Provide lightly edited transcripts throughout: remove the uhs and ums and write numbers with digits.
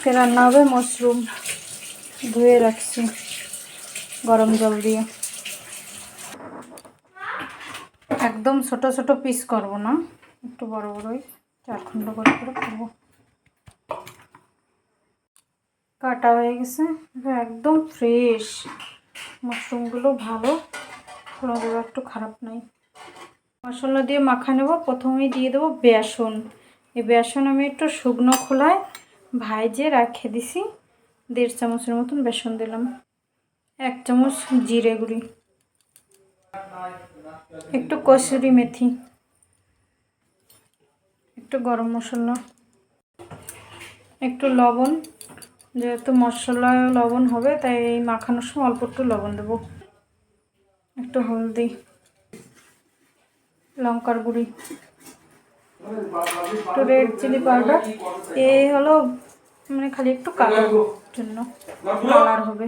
আজকে রান্না হবে মাশরুম, ধুয়ে রাখছি গরম জল দিয়ে। একদম ছোট ছোট পিস করব না, একটু বড় বড়ই 4 খণ্ড করে করব। কাটা হয়ে গেছে, একদম ফ্রেশ মাশরুমগুলো, ভালো, কোনোগুলো একটু খারাপ নাই। মশলা দিয়ে মাখা নেব। প্রথমেই দিয়ে দেবো বেসন। এই বেসন আমি একটু শুকনো খোলায় ভাইজে রেখে দিছি। 1.5 চামচের মতন বেসন দিলাম। 1 চামচ জিরে গুঁড়ি, একটু কসুরি মেথি, একটু গরম মশলা, একটু লবণ, যেহেতু মশলায় লবণ হবে তাই এই মাখানোর সময় অল্প একটু লবণ দেবো, একটু হলদি, লঙ্কার গুঁড়ি, একটু রেড চিলি পাউডার। এই হলো মানে খালি একটু কালার জন্য, কালার হবে।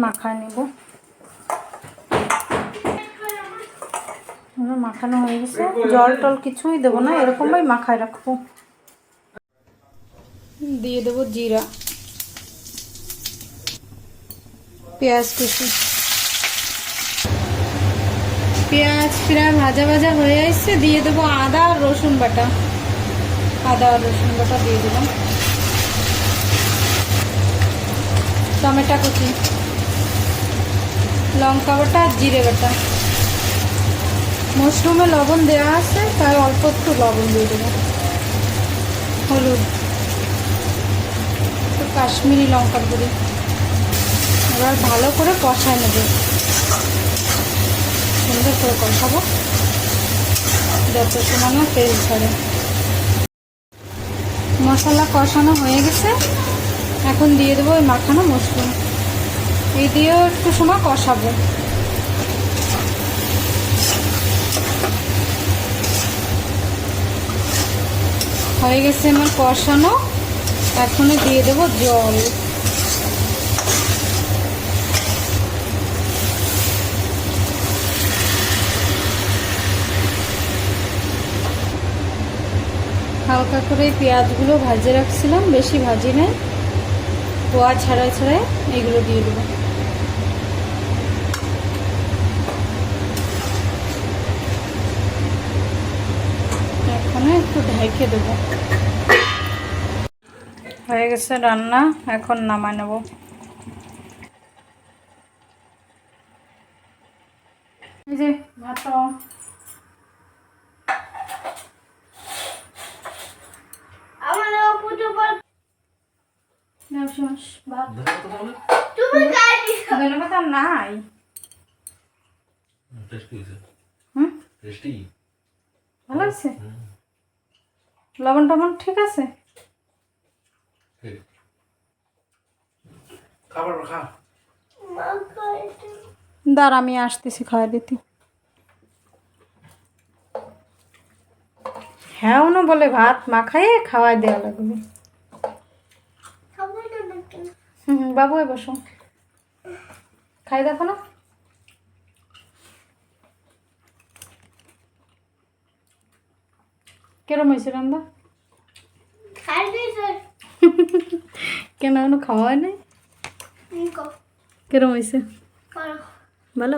মাখায় নেব। মাখানো হয়ে গেছে, জল টল কিছুই দেবো না, এরকমভাবে মাখায় রাখবো। দিয়ে দেবো জিরা, পেঁয়াজ কুচি। পেঁয়াজ প্রায় ভাজা ভাজা হয়ে আসছে, দিয়ে দেবো আদা আর রসুন বাটা। আদা আর রসুন বাটা দিয়ে দিলাম। টমেটো কুচি, লঙ্কা বাটা আর জিরে বাটা। মাশরুমে লবণ দেওয়া আছে তাই অল্প একটু লবণ দিয়ে দেবো। হলুদ, একটু কাশ্মীরি লঙ্কার গুঁড়ি। এবার ভালো করে কষায় নেব, সুন্দর করে কষাবো যত সময় না তেল ছাড়ে। মশলা কষানো হয়ে গেছে, এখন দিয়ে দেবো ওই মাখানো মাশরুম। এই দিয়েও একটু সময় কষাবো। হয়ে গেছে আমার কষানো, এখন দিয়ে দেবো জল। হালকা করে পেঁয়াজগুলো ভাজে রাখছিলাম, বেশি ভাজি নেই, পোয়া ছাড়াই ছাড়াই এগুলো দিয়ে দেবো। এখন একটু ঢেকে দেবো। হয়ে গেছে রান্না, এখন নামায় নেব। এই যে ভাত নাই। ভালো আছে, লবণ টবণ ঠিক আছে। দাঁড়া আমি আসতেছি খাওয়া দিতে। হ্যাঁ না বলে ভাত মাখাইয়ে খাওয়াই দেওয়া লাগবে। বাবু বসো, খাই দেখো না। কেরম হয়েছে রান্না? কেন এখনো খাওয়া হয় নাই? কেরম হয়েছে? ভালো।